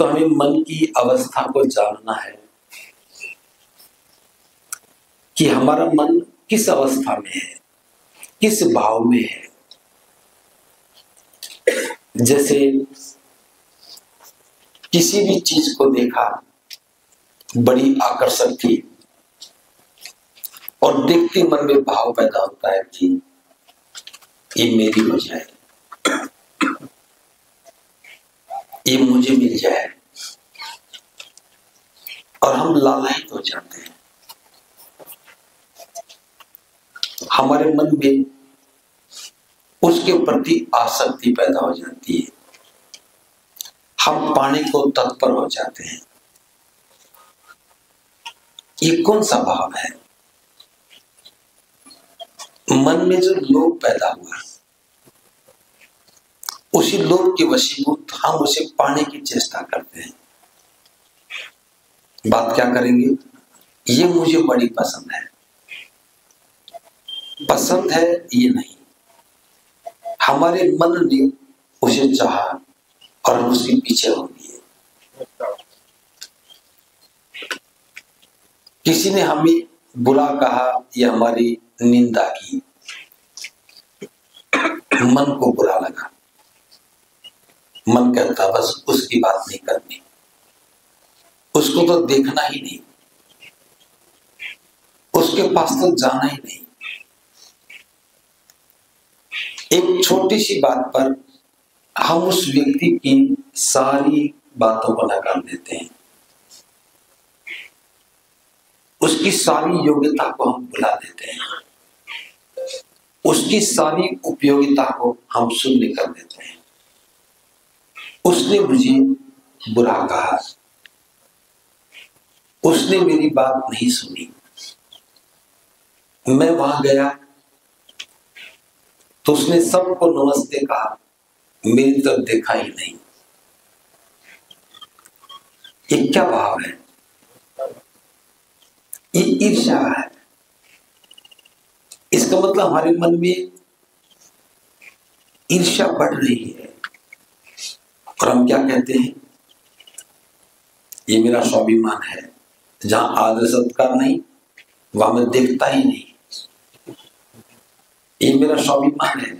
तो हमें मन की अवस्था को जानना है कि हमारा मन किस अवस्था में है, किस भाव में है। जैसे किसी भी चीज को देखा, बड़ी आकर्षक थी, और देखते मन में भाव पैदा होता है कि ये मेरी हो जाए, ये मुझे मिल जाए, और हम लालायित हो जाते हैं। हमारे मन में उसके प्रति आसक्ति पैदा हो जाती है, हम पाने को तत्पर हो जाते हैं। ये कौन सा भाव है? मन में जो लोभ पैदा हुआ, उसी लोभ के वशीभूत हम उसे पाने की चेष्टा करते हैं। बात क्या करेंगे? ये मुझे बड़ी पसंद है, पसंद है ये नहीं, हमारे मन ने उसे चाहा और हम उसके पीछे हो गए। किसी ने हमें बुरा कहा या हमारी निंदा की, मन को बुरा लगा, मन कहता बस उसकी बात नहीं करनी, उसको तो देखना ही नहीं, उसके पास तो जाना ही नहीं। एक छोटी सी बात पर हम उस व्यक्ति की सारी बातों को नकार देते हैं, उसकी सारी योग्यता को हम भुला देते हैं, उसकी सारी उपयोगिता को हम शून्य कर देते हैं। उसने मुझे बुरा कहा, उसने मेरी बात नहीं सुनी, मैं वहां गया तो उसने सबको नमस्ते कहा, मेरी तरफ देखा ही नहीं। ये क्या भाव है? ये ईर्ष्या है। इसका मतलब हमारे मन में ईर्ष्या बढ़ रही है, और हम क्या कहते हैं? ये मेरा स्वाभिमान है, जहां आदर सत्कार नहीं वहां मैं देखता ही नहीं। ये मेरा स्वाभिमान है,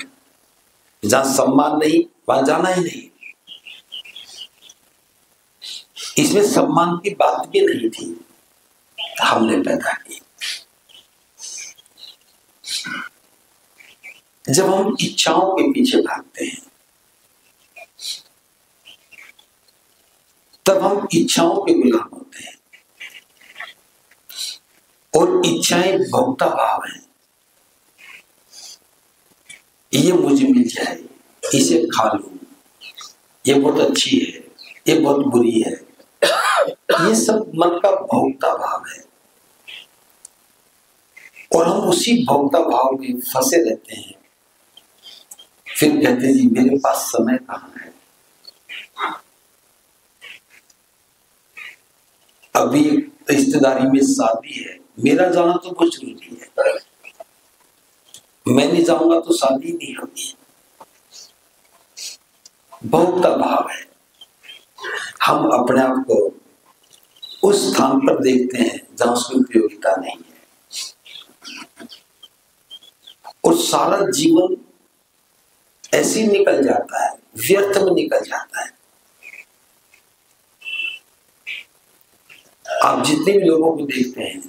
जहां सम्मान नहीं वहां जाना ही नहीं। इसमें सम्मान की बात भी नहीं थी, हमने पैदा की। जब हम इच्छाओं के पीछे भागते हैं, तब हम इच्छाओं के गुलाम होते हैं, और इच्छाएं भोक्ता भाव है। ये मुझे मिल जाए, इसे खा लूं, ये बहुत अच्छी है, ये बहुत बुरी है, ये सब मन का भोक्ता भाव है। और हम उसी भोक्ता भाव में फंसे रहते हैं। फिर कहते हैं जी मेरे पास समय कहाँ है। अभी रिश्तेदारी में शादी है, मेरा जाना तो बहुत जरूरी है, मैं नहीं जाऊंगा तो शादी नहीं होगी। भोक्ता भाव है। हम अपने आप को उस स्थान पर देखते हैं जहां उसकी उपयोगिता नहीं है, और सारा जीवन ऐसे ही निकल जाता है, व्यर्थ में निकल जाता है। आप जितने भी लोगों को देखते हैं,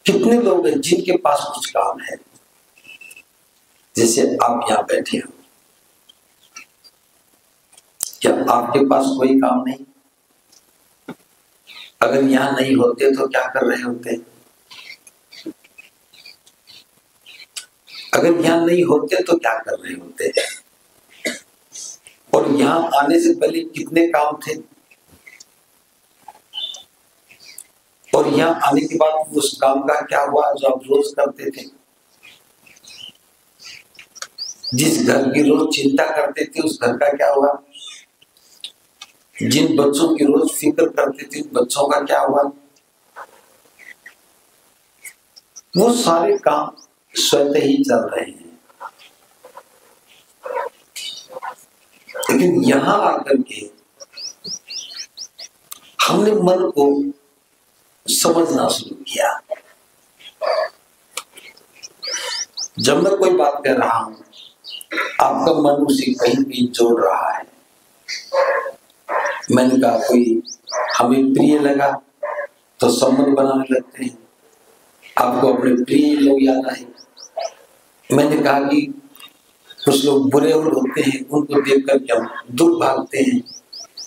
कितने लोग हैं जिनके पास कुछ काम है। जैसे आप यहां बैठे हो, क्या आपके पास कोई काम नहीं? अगर यहां नहीं होते तो क्या कर रहे होते? अगर यहां नहीं होते तो क्या कर रहे होते? और यहां आने से पहले कितने काम थे, और यहां आने के बाद उस काम का क्या हुआ जो आप रोज करते थे? जिस घर की रोज चिंता करते थे उस घर का क्या हुआ? जिन बच्चों की रोज फिक्र करते थे उन बच्चों का क्या हुआ? वो सारे काम स्वतः ही चल रहे हैं। लेकिन यहां आकर के हमने मन को समझना शुरू किया। जब मैं कोई बात कर रहा हूं, आपका मन उसे कहीं भी जोड़ रहा है। मैंने कहा कोई हमें प्रिय लगा तो संबंध बनाने लगते हैं, आपको अपने प्रिय लोग याद आए। मैंने कहा कि कुछ लोग बुरे होते हैं, उनको देख कर हम दूर भागते हैं,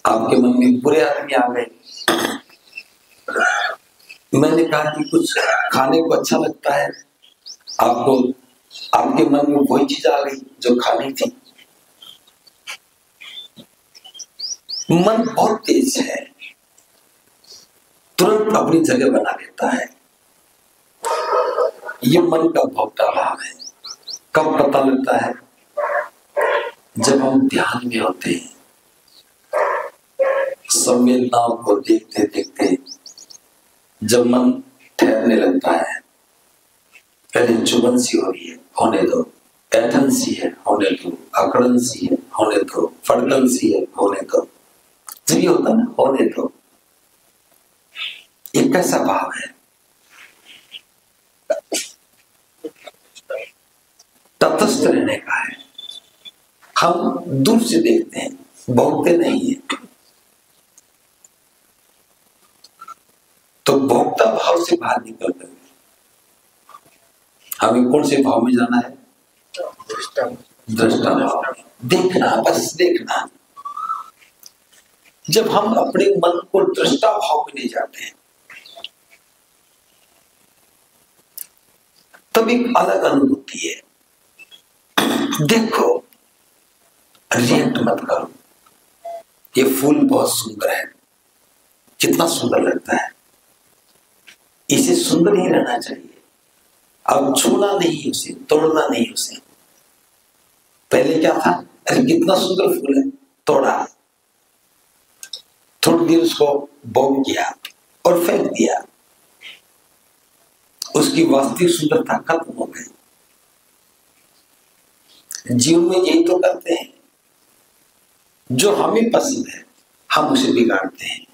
आपके मन में बुरे आदमी आ गए। मैंने कहा कि कुछ खाने को अच्छा लगता है, आपको आपके मन में वही चीज आ गई जो खानी थी। मन बहुत तेज है, तुरंत अपनी जगह बना लेता है। ये मन का भोक्ता भाव है। कब पता लगता है? जब हम ध्यान में होते हैं, संवेदनाओं को देखते देखते जब मन ठहरने लगता है, पहले चुभन सी हो रही है, होने दो, ऐठन सी है, होने दो, अकड़न सी है, होने दो, फड़कन सी है, होने दो। जब ये होता है ना, होने दो, एक कैसा भाव है? तटस्थ रहने का है। हम दूर से देखते हैं, भोगते नहीं है। तो भोक्ता भाव से बाहर निकल कर हमें कौन से भाव में जाना है? दृष्टा भाव। देखना, बस देखना। जब हम अपने मन को दृष्टा भाव में ले जाते हैं, तब एक अलग अनुभूति है। देखो, रिएक्ट मत करो। ये फूल बहुत सुंदर है, कितना सुंदर लगता है, इसे सुंदर ही रहना चाहिए। अब छूना नहीं उसे, तोड़ना नहीं उसे। पहले क्या था? अरे कितना सुंदर फूल है, तोड़ा, थोड़ी देर उसको बॉम किया और फेंक दिया, उसकी वास्तविक सुंदरता खत्म हो गई। जीवन में यही तो करते हैं, जो हमें पसंद है हम उसे बिगाड़ते हैं।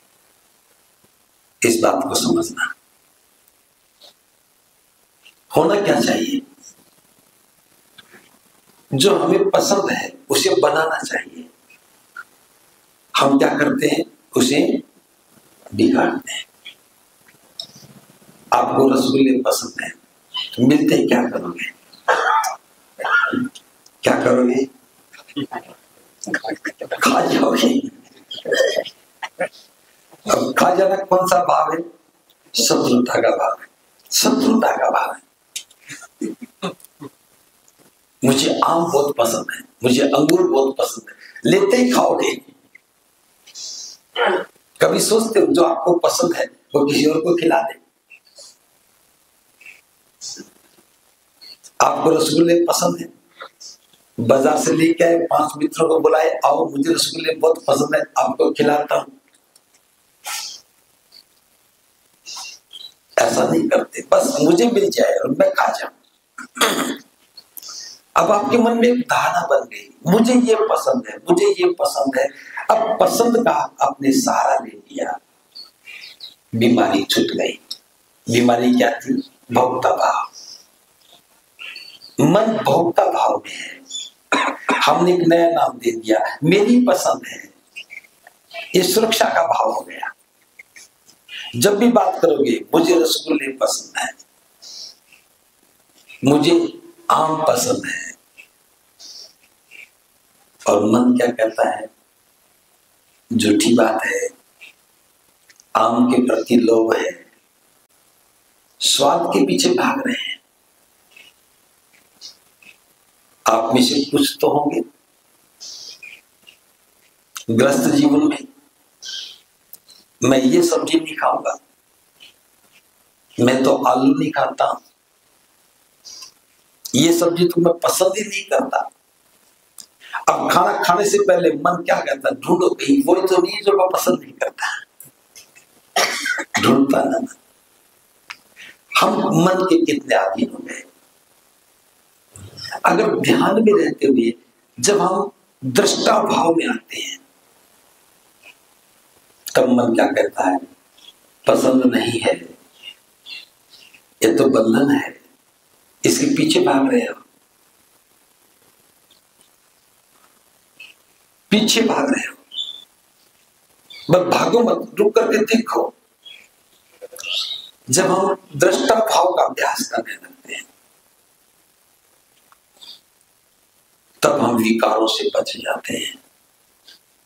इस बात को समझना। होना क्या चाहिए? जो हमें पसंद है उसे बनाना चाहिए। हम क्या करते हैं? उसे बिगाड़ते हैं। आपको रसगुल्ले पसंद है तो मिलते हैं, क्या करोगे? क्या करोगे? खा जाओगे। अब खा जाना कौन सा भाव है? शत्रुता का भाव है। शत्रुता का भाव है। मुझे आम बहुत पसंद है, मुझे अंगूर बहुत पसंद है, लेते ही खाओगे। कभी सोचते हो जो आपको पसंद है वो किसी और को खिला दे? आपको रसगुल्ले पसंद है, बाजार से लेके आए, 5 मित्रों को बुलाए, आओ मुझे रसगुल्ले बहुत पसंद है, आपको खिलाता हूं। ऐसा नहीं करते, बस मुझे मिल जाए और मैं खा जाऊं। अब आपके मन में एक धारणा बन गई, मुझे ये पसंद है, मुझे ये पसंद है। अब पसंद का आपने सहारा ले लिया, बीमारी छूट गई। बीमारी क्या थी? भोक्ता भाव। मन भोक्ता भाव में है। हमने एक नया नाम दे दिया, मेरी पसंद है। ये सुरक्षा का भाव हो गया। जब भी बात करोगे, मुझे रसगुल्ले पसंद है, मुझे आम पसंद है, और मन क्या कहता है? झूठी बात है, आम के प्रति लोभ है, स्वाद के पीछे भाग रहे हैं। आप में से कुछ तो होंगे ग्रस्त जीवन में, मैं ये सब्जी नहीं खाऊंगा, मैं तो आलू नहीं खाता, ये सब्जी तो मैं पसंद ही नहीं करता। अब खाना खाने से पहले मन क्या कहता है? ढूंढो कहीं वही तो नहीं जो मैं पसंद नहीं करता। ढूंढता ना। हम मन के कितने आदि हो गए। अगर ध्यान में रहते हुए जब हम दृष्टा भाव में आते हैं, तब मन क्या कहता है, पसंद नहीं है, ये तो बंधन है, इसके पीछे भाग रहे हो, पीछे भाग रहे हो। बस भागो मत, रुक करके देखो। जब हम दृष्टा भाव का अभ्यास करने लगते हैं तब हम विकारों से बच जाते हैं।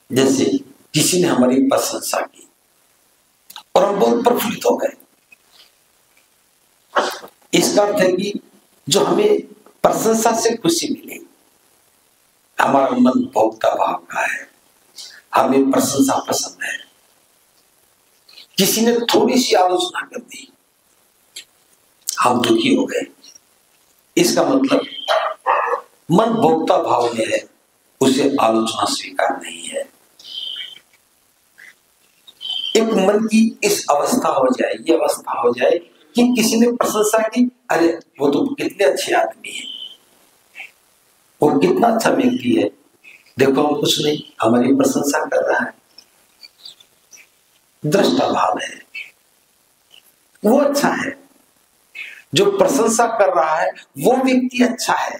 जैसे किसी ने हमारी प्रशंसा की और हम बहुत प्रफुल्लित हो गए, इसका अर्थ है कि जो हमें प्रशंसा से खुशी मिली, हमारा मन भोक्ता भाव का है, हमें प्रशंसा पसंद है। किसी ने थोड़ी सी आलोचना कर दी, हम दुखी हो गए, इसका मतलब मन भोक्ता भाव में है, उसे आलोचना स्वीकार नहीं है। एक मन की इस अवस्था हो जाए, ये अवस्था हो जाए कि किसी ने प्रशंसा की, अरे वो तो कितने अच्छे आदमी है, वो कितना अच्छा व्यक्ति है, देखो हम कुछ नहीं, हमारी प्रशंसा कर रहा है, दृष्टा भाव है, वो अच्छा है। जो प्रशंसा कर रहा है वो व्यक्ति अच्छा है,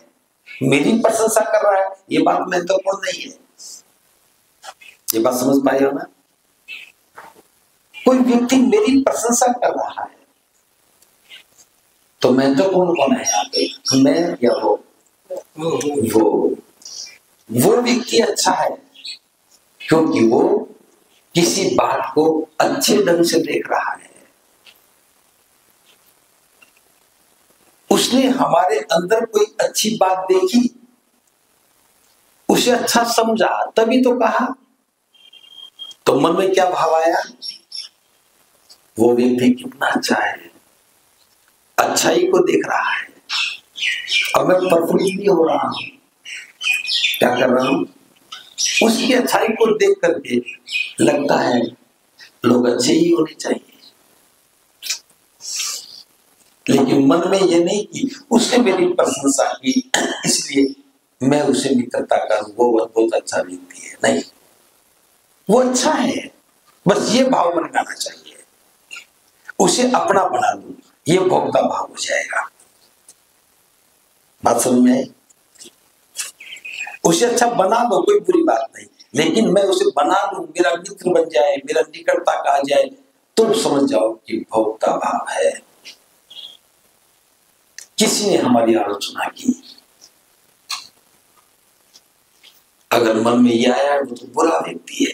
मेरी प्रशंसा कर रहा है, ये बात महत्वपूर्ण नहीं है। ये बात समझ पाए हो ना? कोई व्यक्ति मेरी प्रशंसा कर रहा है तो महत्वपूर्ण कौन है यहाँ पे, मैं या वो व्यक्ति अच्छा है क्योंकि वो किसी बात को अच्छे ढंग से देख रहा है, उसने हमारे अंदर कोई अच्छी बात देखी, उसे अच्छा समझा, तभी तो कहा। तो मन में क्या भाव आया, वो व्यक्ति कितना अच्छा है, अच्छाई को देख रहा है, और मैं प्रफुल्लित भी हो रहा हूं। क्या कर रहा हूं, उसकी अच्छाई को देख करके लगता है लोग अच्छे ही होने चाहिए, लेकिन मन में ये नहीं कि उसने मेरी प्रशंसा की इसलिए मैं उसे मित्रता करूं, वो बहुत अच्छा व्यक्ति है। नहीं, वो अच्छा है, बस ये भाव मन में आना चाहिए, उसे अपना बना लूं, ये भोक्ता भाव हो जाएगा। बात समझ में आई? उसे अच्छा बना दो, कोई बुरी बात नहीं, लेकिन मैं उसे बना लूं, मेरा मित्र बन जाए, मेरा निकटता कहा जाए, तुम समझ जाओ कि भोक्ता भाव है। किसी ने हमारी आलोचना की, अगर मन में यह आया वो तो बुरा व्यक्ति है,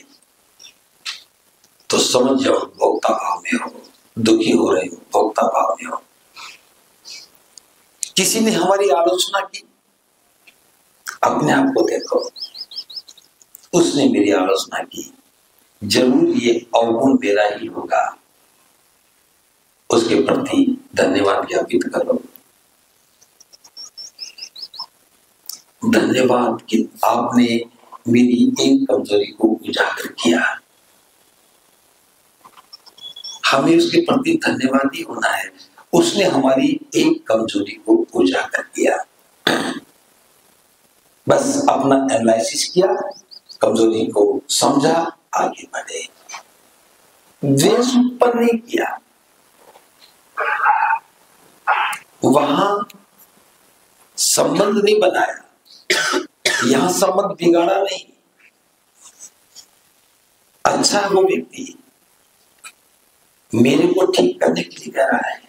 तो समझ जाओ भोक्ता भाव में हो, दुखी हो रहे हो, भोक्ता भाव में हो। किसी ने हमारी आलोचना की, अपने आप को देखो, उसने मेरी आलोचना की, जरूर ये अवगुण मेरा ही होगा, उसके प्रति धन्यवाद ज्ञापित करो। धन्यवाद कि आपने मेरी एक कमजोरी को उजागर किया, हमें उसके प्रति धन्यवादी होना है, उसने हमारी एक कमजोरी को उजागर किया। बस अपना एनालिसिस किया, कमजोरी को समझा, आगे बढ़े, द्वेष उत्पन्न नहीं किया, वहां संबंध नहीं बनाया, यहां संबंध बिगाड़ा नहीं। अच्छा है वो व्यक्ति, मेरे को ठीक करने के लिए कह रहा है।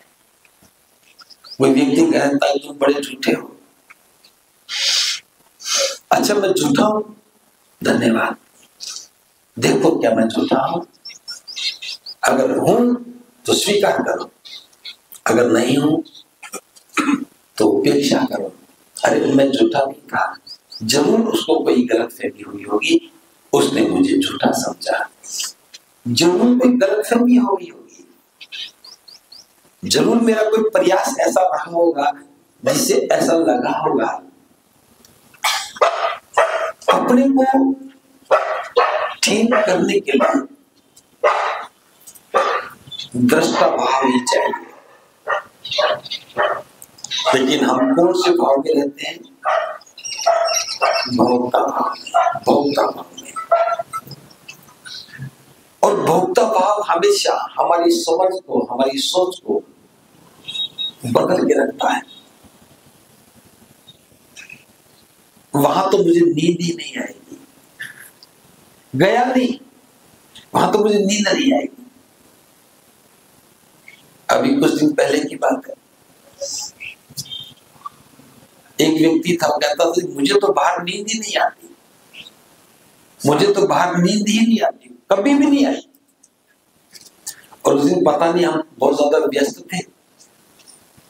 वो व्यक्ति कहता है तुम बड़े झूठे हो, अच्छा मैं झूठा हूं, धन्यवाद, देखो क्या मैं झूठा हूं, अगर हूं तो स्वीकार करो, अगर नहीं हूं तो उपेक्षा करो। अरे मैं झूठा नहीं था, जरूर उसको कोई गलतफहमी हुई होगी, उसने मुझे झूठा समझा, जरूर कोई गलतफहमी हुई होगी, जरूर मेरा कोई प्रयास ऐसा रहा होगा जिससे ऐसा लगा होगा। अपने को ठीक करने के लिए दृष्टा भाव ही चाहिए, लेकिन हम कौन से भाव में रहते हैं, भोक्ता भाव में, भोक्ता भाव में। और भोक्ता भाव हमेशा हमारी समझ को, हमारी सोच को बदल के रखता है। वहां तो मुझे नींद ही नहीं आएगी, गया नहीं, वहां तो मुझे नींद नहीं आएगी। अभी कुछ दिन पहले की बात है, एक व्यक्ति था, कहता था मुझे तो बाहर नींद ही नहीं आती, मुझे तो बाहर नींद ही नहीं आती, कभी भी नहीं आई। और उस दिन पता नहीं हम बहुत ज्यादा व्यस्त थे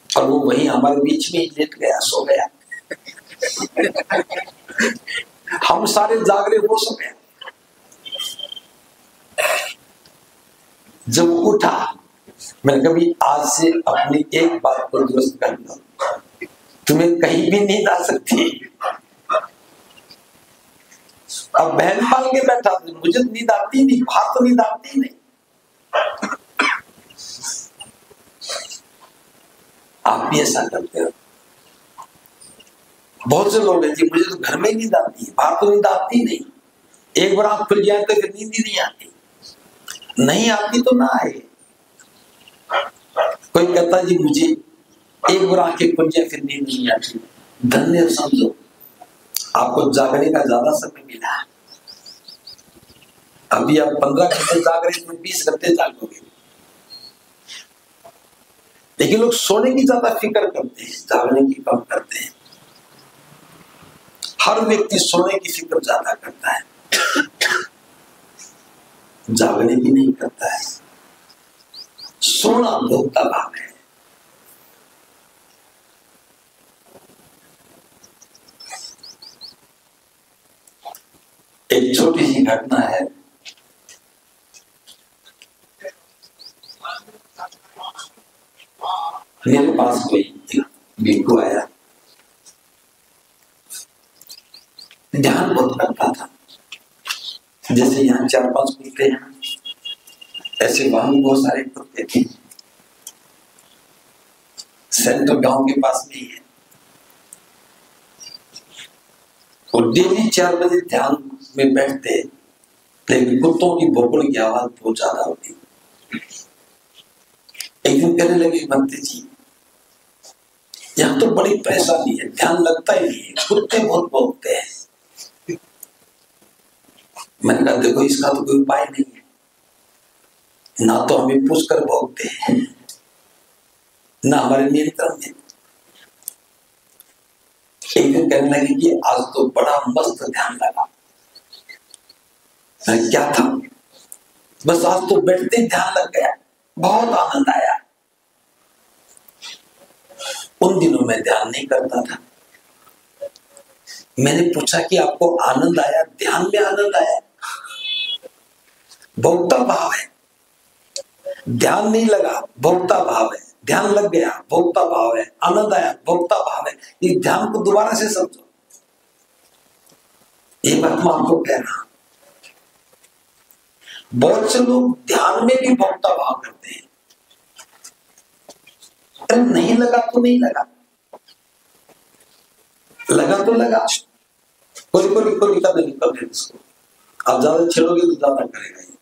और वो वहीं हमारे बीच में ही लेट गया, सो गया। हम सारे जागरे, वो सो गए। जब उठा, मैंने कभी आज से अपनी एक बात को दुरुस्त कर लो, तुम्हें कहीं भी नींद आ सकती। अब बहन पाल के बैठा था, मुझे नींद आती नहीं, बाहर तो नींद आती नहीं। आप भी ऐसा करते हो? बहुत से लोग हैं जी, मुझे तो घर में नींद आती है, बाहर तो नींद आती नहीं। एक बार आंख खुल जाए तो फिर नींद ही नहीं आती। नहीं आती तो ना आए। कोई कहता जी मुझे एक बार आंखें खुल जाए फिर नींद नहीं आती, धन्य समझो, आपको जागने का ज्यादा समय मिला। अभी आप 15 घंटे जाग रहे हैं, 20 घंटे जागोगे। लेकिन लोग सोने की ज्यादा फिक्र करते हैं, जागने की कम करते हैं। हर व्यक्ति सोने की फिक्र ज्यादा करता है, जागने की नहीं करता है। सोना भोक्ता भाव है। एक छोटी सी घटना है। मेरे पास कोई भिक्षु आया, ध्यान बहुत करता था। जैसे यहाँ 4-5 कुत्ते हैं, ऐसे वहां भी बहुत सारे कुत्ते थे। सेंटर गांव के पास में ही है। और डेली 4 बजे ध्यान में बैठते, लेकिन कुत्तों की भौंकने की आवाज बहुत ज्यादा होती। एक दिन कहने लगे, मंत्री जी यहाँ तो बड़ी परेशानी है, ध्यान लगता ही नहीं है, कुत्ते बहुत भौंकते हैं। मैंने कहा देखो, इसका तो कोई उपाय नहीं है, ना तो हमें पुश कर भौंकते हैं, ना हमारे नियंत्रण में। एक दिन कहने लगे कि आज तो बड़ा मस्त ध्यान लगा। क्या था? बस आज तो बैठते ध्यान लग गया, बहुत आनंद आया। उन दिनों में ध्यान नहीं करता था। मैंने पूछा कि आपको आनंद आया, ध्यान में आनंद आया? भोक्ता भाव है, ध्यान नहीं लगा, भोक्ता भाव है। ध्यान लग गया, भोक्ता भाव है। आनंद आया, भोक्ता भाव है। इस ध्यान को दोबारा से समझो। ये बात मैं आपको कह रहा हूं। बहुत से लोग ध्यान में भी भोक्ता भाव करते हैं। अरे नहीं लगा तो नहीं लगा, लगा तो लगा। कोई कर दे इसको। आप ज्यादा छेड़ोगे तो ज्यादा करेगा ये।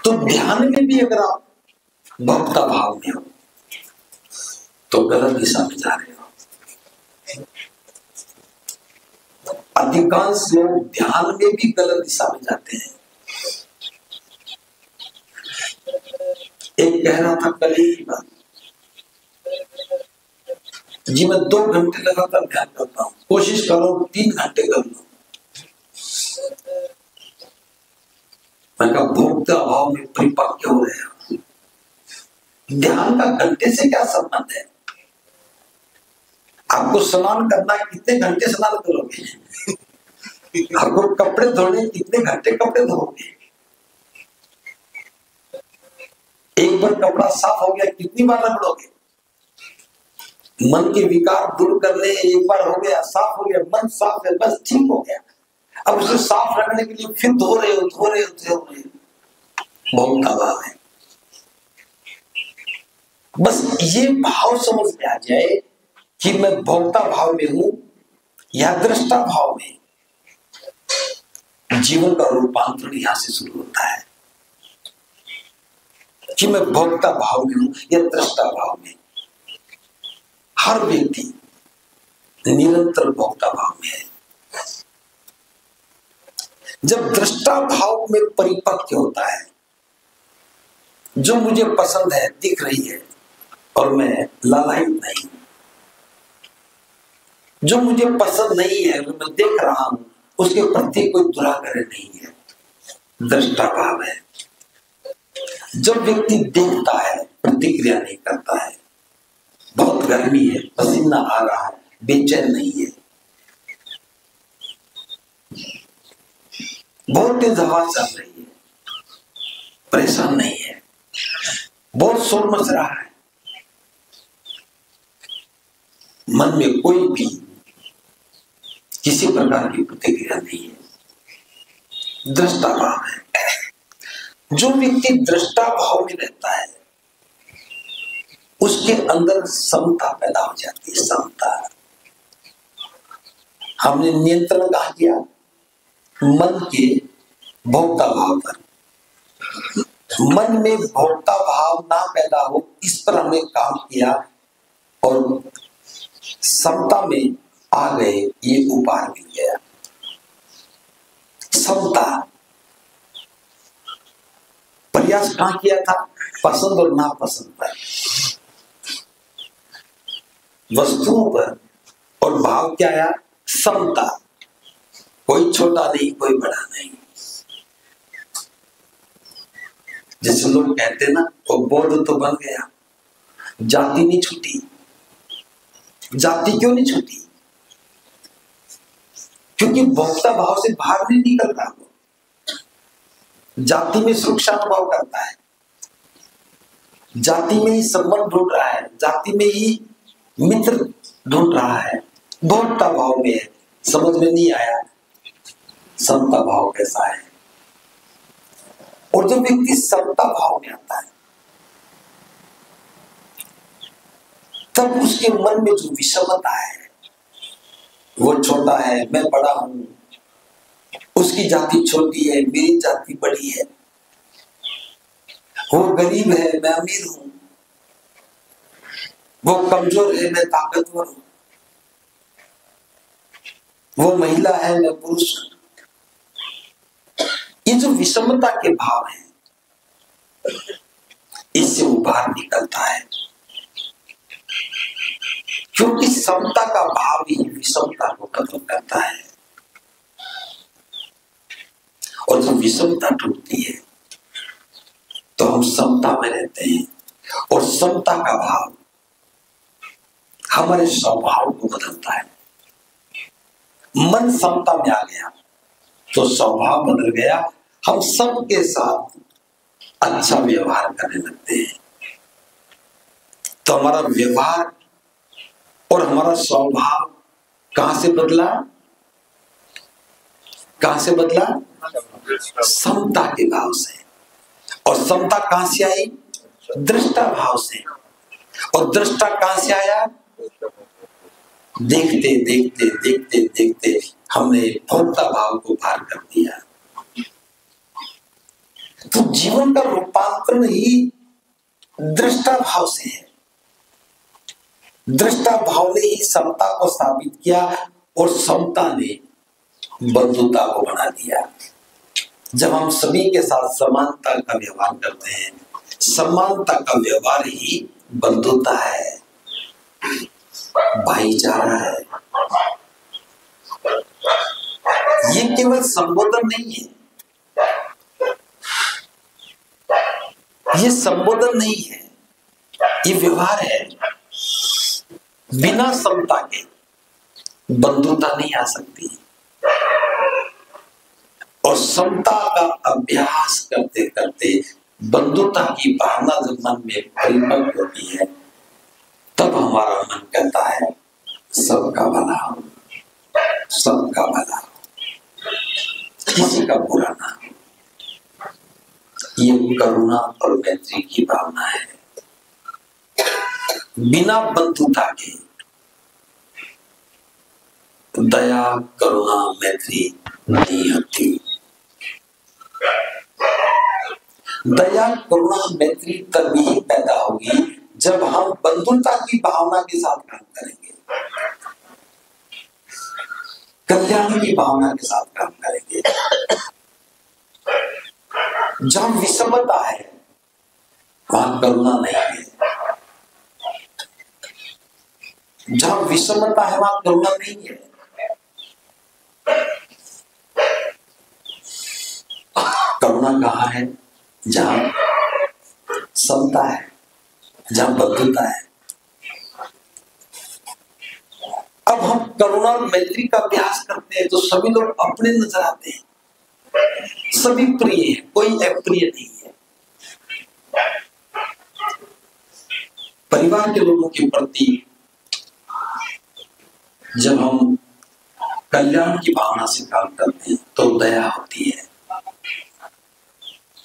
तो ध्यान में भी अगर आप भोक्ता भाव में हो तो गलत दिशा में जा रहे हो। अधिकांश लोग ध्यान में भी गलत दिशा में जाते हैं। एक कह रहा था कल ही की बात जी, मैं 2 घंटे लगातार ध्यान करता हूँ, कोशिश करो 3 घंटे कर लो। मैं कहा भोक्ता भाव में परिपक्व हो रहे हो। ध्यान का घंटे से क्या संबंध है? आपको स्नान करना, कितने घंटे स्नान करोगे? आपको कपड़े धोने, कितने घंटे कपड़े धोगे? एक बार कपड़ा साफ हो गया, कितनी बार रगड़ोगे? मन के विकार दूर करने एक बार हो गया, साफ हो गया, मन साफ है, बस ठीक हो गया। अब उसे साफ रखने के लिए फिर धो रहे हो। भोक्ता भाव है। बस ये भाव समझ में आ जाए कि मैं भोक्ता भाव में हूं या दृष्टा भाव में। जीवन का रूपांतरण यहां से शुरू होता है कि मैं भोक्ता भाव में हूं या दृष्टा भाव में। हर व्यक्ति निरंतर भोक्ता भाव में है। जब दृष्टा भाव में परिपक्व होता है, जो मुझे पसंद है दिख रही है और मैं लालायित नहीं, जो मुझे पसंद नहीं है जो मैं देख रहा हूं उसके प्रति कोई दुराग्रह नहीं है, दृष्टा भाव है। जब व्यक्ति देखता है प्रतिक्रिया नहीं करता है, बहुत गर्मी है, पसीना आ रहा है, बेचैन नहीं है, बहुत तेज हवा चल रही है, परेशान नहीं है, बहुत शोर मच रहा है, मन में कोई भी किसी प्रकार की प्रतिक्रिया नहीं है, दृष्टा भाव है। जो व्यक्ति दृष्टा भाव में रहता है उसके अंदर समता पैदा हो जाती है। समता, हमने नियंत्रण कहा किया मन के भोक्ता भाव पर। मन में भोक्ता भाव ना पैदा हो इस पर हमने काम किया और समता में आ गए, ये उपहार मिल गया। समता प्रयास कहां किया था? पसंद और नापसंद पर, वस्तुओं पर, और भाव क्या आया? समता। कोई छोटा नहीं, कोई बड़ा नहीं। जैसे लोग कहते ना वो बौद्ध तो बन गया, जाति नहीं छूटी। जाति क्यों नहीं छूटी? क्योंकि भोक्ता भाव से बाहर नहीं निकल रहा। वो जाति में सुरक्षा अनुभव करता है, जाति में ही संबंध ढूंढ रहा है, जाति में ही मित्र ढूंढ रहा है, भोक्ता भाव में है। समझ में नहीं आया समता भाव कैसा है। और जब व्यक्ति समता भाव में आता है तब उसके मन में जो विषमता है, वो छोटा है मैं बड़ा हूं, उसकी जाति छोटी है मेरी जाति बड़ी है, वो गरीब है मैं अमीर हूं, वो कमजोर है मैं ताकतवर हूं, वो महिला है मैं पुरुष हूं। ये जो विषमता के भाव है इससे वो बाहर निकलता है, क्योंकि समता का भाव ही विषमता को खत्म करता है। और जब विषमता टूटती है तो हम समता में रहते हैं, और समता का भाव हमारे स्वभाव को बदलता है। मन समता में आ गया तो स्वभाव बदल गया, हम सबके साथ अच्छा व्यवहार करने लगते हैं। तो हमारा व्यवहार और हमारा स्वभाव कहां से बदला? कहां से बदला? समता के भाव से। और समता कहां से आई? दृष्टा भाव से। और दृष्टा कहां से आया? देखते देखते देखते देखते हमने भोक्ता भाव को पार कर दिया। तो जीवन का रूपांतरण ही दृष्टा भाव से है। दृष्टा भाव ने ही समता को स्थापित किया और समता ने बंधुता को बना दिया। जब हम सभी के साथ समानता का व्यवहार करते हैं, समानता का व्यवहार ही बंधुता है, भाईचारा है। ये केवल संबोधन नहीं है, ये संबोधन नहीं है, ये व्यवहार है। बिना समता के बंधुता नहीं आ सकती। और समता का अभ्यास करते करते बंधुता की भावना जब मन में परिपक्व होती है तब हमारा मन कहता है सबका भला हो, सबका भला हो, किसी का बुरा ना हो। ये करुणा और मैत्री की भावना है। बिना बंधुता के दया करुणा मैत्री नहीं होती। दया करुणा मैत्री तभी पैदा होगी जब हम बंधुता की भावना के साथ काम करेंगे, कल्याण की भावना के साथ काम करेंगे। जहां विषमता है वहां करुणा नहीं है, जहां विषमता है वहां करुणा नहीं है। करुणा कहाँ है? जहां समता है, जहां बंधुता है। अब हम करुणा और मैत्री का अभ्यास करते हैं तो सभी लोग अपने नजर आते हैं, सभी प्रिय है, कोई अप्रिय नहीं है। परिवार के लोगों के प्रति जब हम कल्याण की भावना से काम करते हैं तो दया होती है।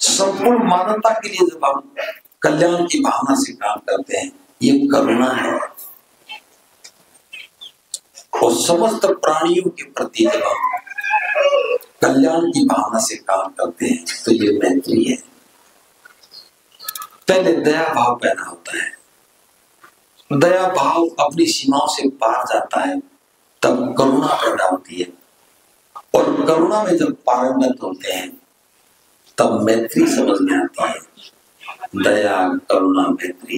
संपूर्ण मानवता के लिए जब हम कल्याण की भावना से काम करते हैं ये करुणा है। और समस्त प्राणियों के प्रति जब हम कल्याण की भावना से काम करते हैं तो ये मैत्री है। पहले दया भाव पैदा होता है, दया भाव अपनी सीमाओं से पार जाता है तब करुणा पैदा होती है। और करुणा में जब पारंगत होते हैं तब मैत्री समझ में आती है। दया करुणा मैत्री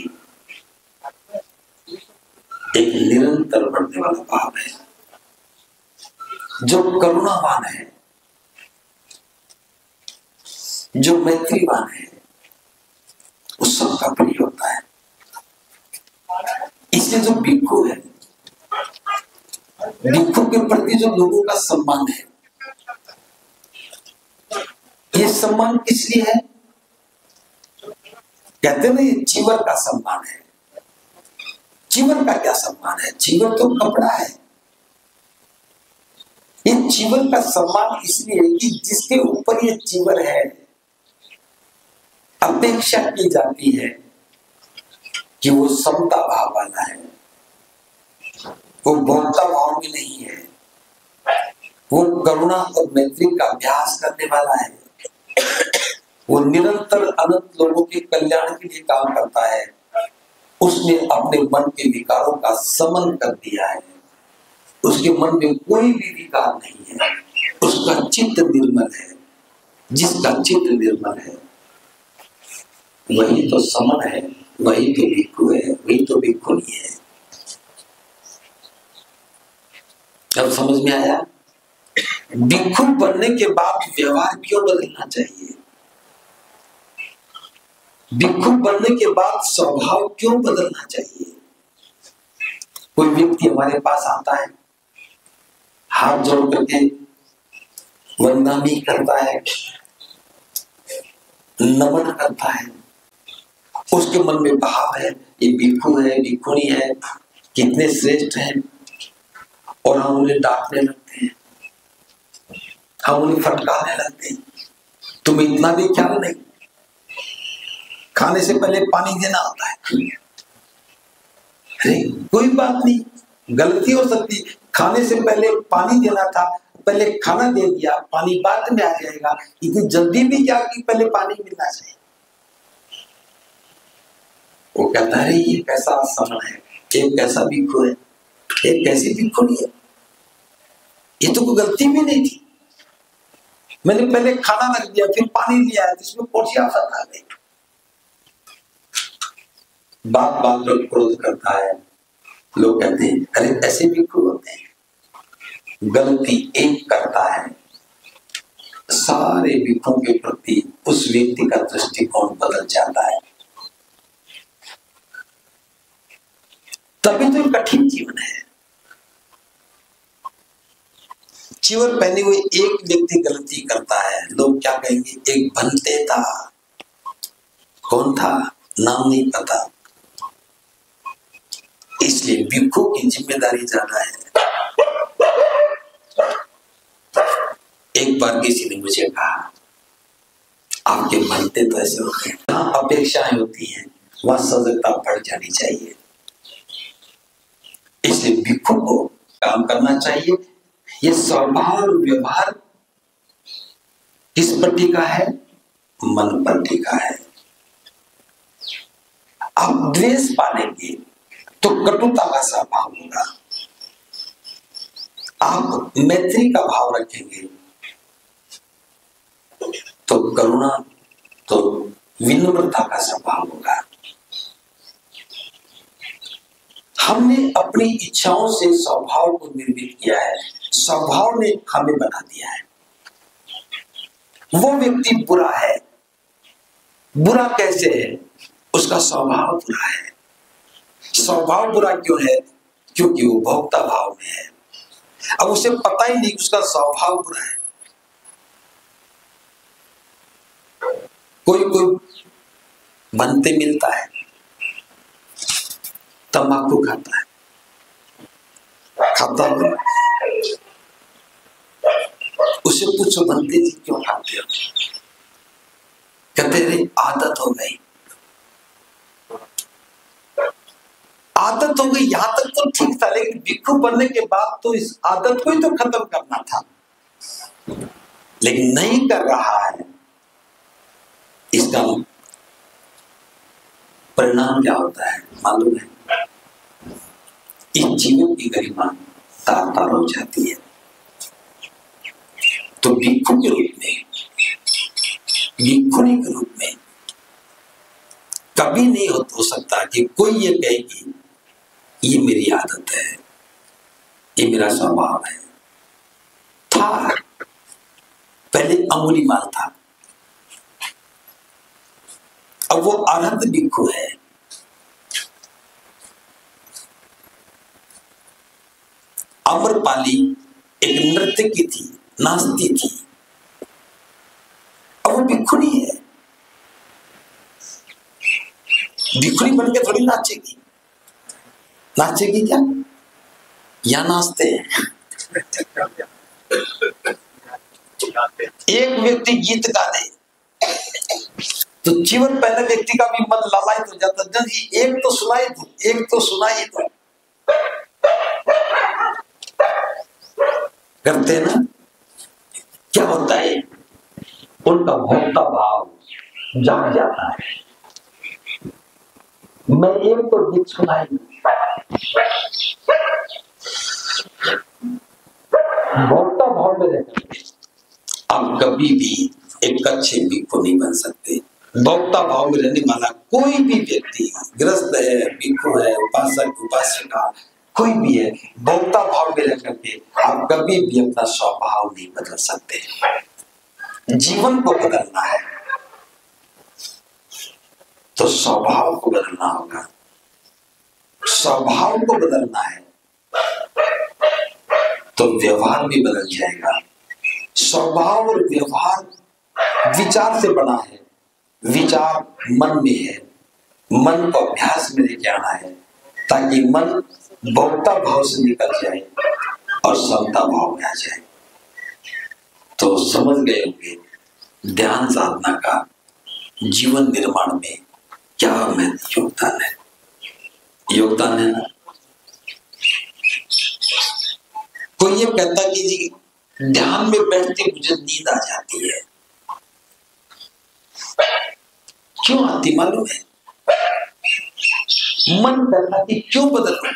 एक निरंतर बढ़ने वाला भाव है। जो करुणावान है, जो मैत्रीवान है, उस सबका प्रिय होता है। इसलिए जो भिक्षु है, भिक्षु के प्रति जो लोगों का सम्मान है, ये सम्मान किस लिए है? कहते हैं ना ये चीवर का सम्मान है। चीवर का क्या सम्मान है? चीवर तो कपड़ा है। ये चीवर का सम्मान इसलिए कि जिसके ऊपर ये चीवर है अपेक्षा की जाती है कि वो समता भाव वाला है, वो भोक्ता भाव में नहीं है, वो करुणा और मैत्री का अभ्यास करने वाला है, वो निरंतर अनंत लोगों के कल्याण के लिए काम करता है। उसने अपने मन के विकारों का समन कर दिया है, उसके मन में कोई भी विकार नहीं है, उसका चित्त निर्मल है। जिसका चित्त निर्मल है वही तो समन है, वही तो भिक्षु है, वही तो भिक्षुणी है। अब समझ में आया? भिक्षु बनने के बाद व्यवहार क्यों बदलना चाहिए? भिक्षु बनने के बाद स्वभाव क्यों बदलना चाहिए? कोई व्यक्ति हमारे पास आता है, हाथ जोड़ करके वंदनामी करता है, नमन करता है, उसके मन में भाव है ये भिक्षु है, भिक्षुणी है, कितने श्रेष्ठ हैं, और हम उन्हें डांटने लगते हैं, हम उन्हें फटकारने लगते हैं। तुम्हें इतना भी ख्याल नहीं, खाने से पहले पानी देना होता है। अरे कोई बात नहीं, गलती हो सकती, खाने से पहले पानी देना था, पहले खाना दे दिया, पानी बाद में आ जाएगा। इतनी जल्दी भी क्या कि पहले पानी मिलना चाहिए। वो कहता है ये कैसा समय है, एक कैसा भिक्षु है, एक कैसी भिक्षुणी है, ये तो कोई गलती भी नहीं थी, मैंने पहले खाना रख दिया फिर पानी लिया है, जिसमें कौन सी आफत आ गई। बात बात पर क्रोध करता है। लोग कहते हैं अरे ऐसे भिक्षु होते हैं। गलती एक करता है, सारे भिक्षुओं के प्रति उस व्यक्ति का दृष्टिकोण बदल जाता है। तभी तो कठिन जीवन है। चीवर पहने हुए एक व्यक्ति गलती करता है, लोग क्या कहेंगे? एक भंते था, कौन था नाम नहीं पता। इसलिए भिक्षु की जिम्मेदारी ज्यादा है। एक बार किसी ने मुझे कहा आपके भंते तो ऐसे होते हैं, जहां अपेक्षाएं होती हैं वहां सजगता बढ़ जानी चाहिए। इसलिए भिक्षु को काम करना चाहिए। ये स्वभाव और व्यवहार किस प्रति का है? मन पर टिका है। आप द्वेष पालेंगे तो कटुता का स्वभाव होगा। आप मैत्री का भाव रखेंगे तो करुणा, तो विनम्रता का स्वभाव होगा। हमने अपनी इच्छाओं से स्वभाव को निर्मित किया है, स्वभाव ने हमें बना दिया है। वो व्यक्ति बुरा है, बुरा कैसे है? उसका स्वभाव बुरा है। स्वभाव बुरा क्यों है? क्योंकि वो भोक्ता भाव में है। अब उसे पता ही नहीं उसका स्वभाव बुरा है। कोई कोई बनते मिलता है, तंबाकू खाता है, खाता है, उसे पूछो बनते जी क्यों खाते हो? कहते रे आदत हो गई। आदत हो गई, यहां तक तो ठीक था, लेकिन भिक्षु बनने के बाद तो इस आदत को ही तो खत्म करना था, लेकिन नहीं कर रहा है। इसका परिणाम क्या होता है मालूम है? इन जीवों की गरिमा तार तार हो जाती है। तो भिक्षु के रूप में, भिक्षुणी के रूप में कभी नहीं हो सकता कि कोई ये कहे कि ये मेरी आदत है, ये मेरा स्वभाव है। था पहले अंगुली माल था, अब वो अरहत भिक्षु है। अम्रपाली एक नर्तकी थी, नाचती थी, अब वो भिक्षुणी है। भिक्षुणी बन के थोड़ी नाचेगी, नाचेगी क्या? या नाचते हैं। एक व्यक्ति गीत गा दे तो जीवन पहले व्यक्ति का भी मन लालायित हो जाता। जल्दी एक तो सुनाई दो, एक तो सुनाई दो, करते ना। क्या होता है? उनका भोक्ता भाव जाग जाता है। मैं एक तो गीत सुनाई भोक्ता भाव में रहकर आप कभी भी एक अच्छे भिक्षु नहीं बन सकते। भोक्ता भाव में रहने वाला कोई भी व्यक्ति, ग्रस्त है, भिक्षु है, उपासक उपासिका, कोई भी है, भोक्ता भाव में रह करके आप कभी भी अपना स्वभाव नहीं बदल सकते। जीवन को बदलना है तो स्वभाव को बदलना होगा। स्वभाव को बदलना है तो व्यवहार भी बदल जाएगा। स्वभाव और व्यवहार विचार से बना है, विचार मन में है, मन को अभ्यास में लेके आना है ताकि मन भोक्ता भाव से निकल जाए और समता भाव में आ जाए। तो समझ गए होंगे ध्यान साधना का जीवन निर्माण में क्या महत्व योगदान है। योगदान है ना। कोई ये कहता कि जी ध्यान में बैठते मुझे नींद आ जाती है, क्यों आती मालूम है? मन करता कि क्यों बदलूं,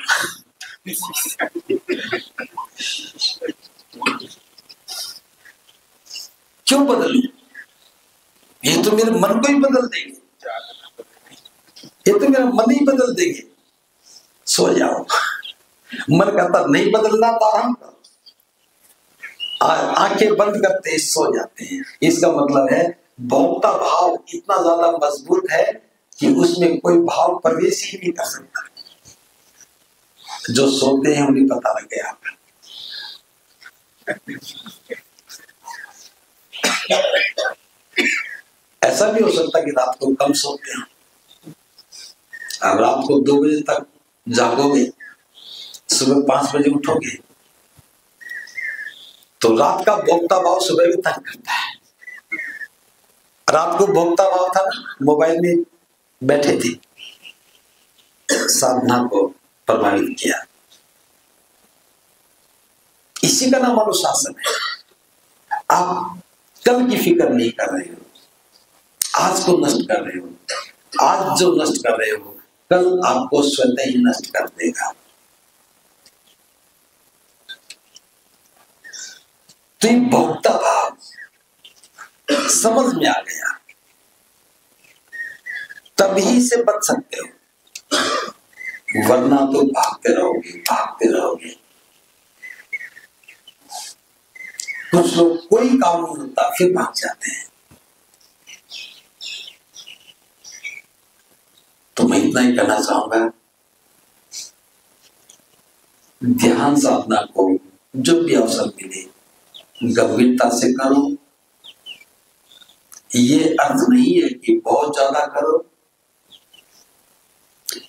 क्यों बदलूं? ये तो मेरे मन को ही बदल देंगे, ये तो मेरा मन ही बदल देंगे। सो जाओ। मन कहता नहीं बदलना तो आराम करो, आंखें बंद करते सो जाते हैं। इसका मतलब है भोक्ता भाव इतना ज्यादा मजबूत है कि उसमें कोई भाव प्रवेश ही नहीं कर सकता। जो सोते हैं उन्हें पता लग गया। ऐसा भी हो सकता कि रात को कम सोते हैं, अब रात को 2 बजे तक जागोगे, सुबह 5 बजे उठोगे, तो रात का भोक्ता भाव सुबह भी तंग करता है। रात को भोक्ता भाव था ना, मोबाइल में बैठे थे, साधना को प्रभावित किया। इसी का नाम अनुशासन है। आप कल की फिक्र नहीं कर रहे हो, आज को नष्ट कर रहे हो, आज जो नष्ट कर रहे हो कल आपको स्वतः ही नष्ट कर देगा। तो ये भोक्ता भाव समझ में आ गया, तभी से बच सकते हो, वरना तो भागते रहोगे भागते रहोगे। कुछ लोग कोई काम नहीं होता फिर भाग जाते हैं। तो मैं इतना ही कहना चाहूंगा, ध्यान साधना को जब भी अवसर मिले गंभीरता से करो। ये अर्थ नहीं है कि बहुत ज्यादा करो,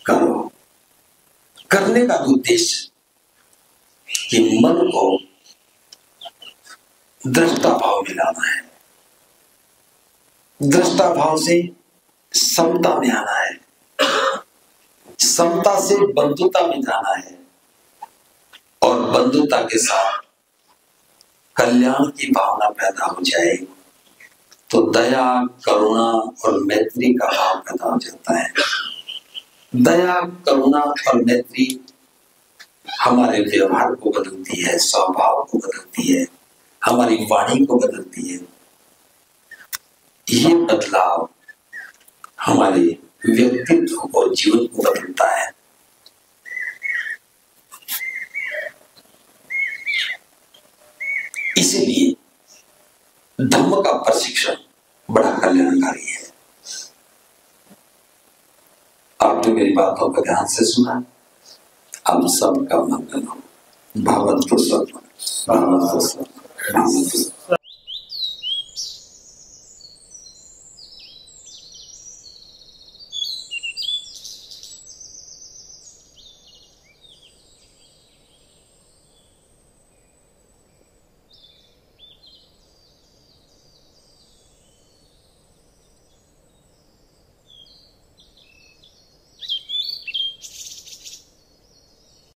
करो। करने का उद्देश्य कि मन को दृष्टा भाव में लाना है, दृष्टा भाव से समता में आना है, समता से बंधुता में जाना है, और बंधुता के साथ कल्याण की भावना पैदा हो जाए तो दया, करुणा और मैत्री का भाव पैदा हो जाता है। दया, करुणा और मैत्री हमारे व्यवहार को बदलती है, स्वभाव को बदलती है, हमारी वाणी को बदलती है। ये बदलाव हमारे व्यक्तित्व और जीवन को बदलता है। इसीलिए धम्म का प्रशिक्षण बड़ा कल्याणकारी है। आपने मेरी बातों को ध्यान से सुना, हम सबका मंगल हो। भगवत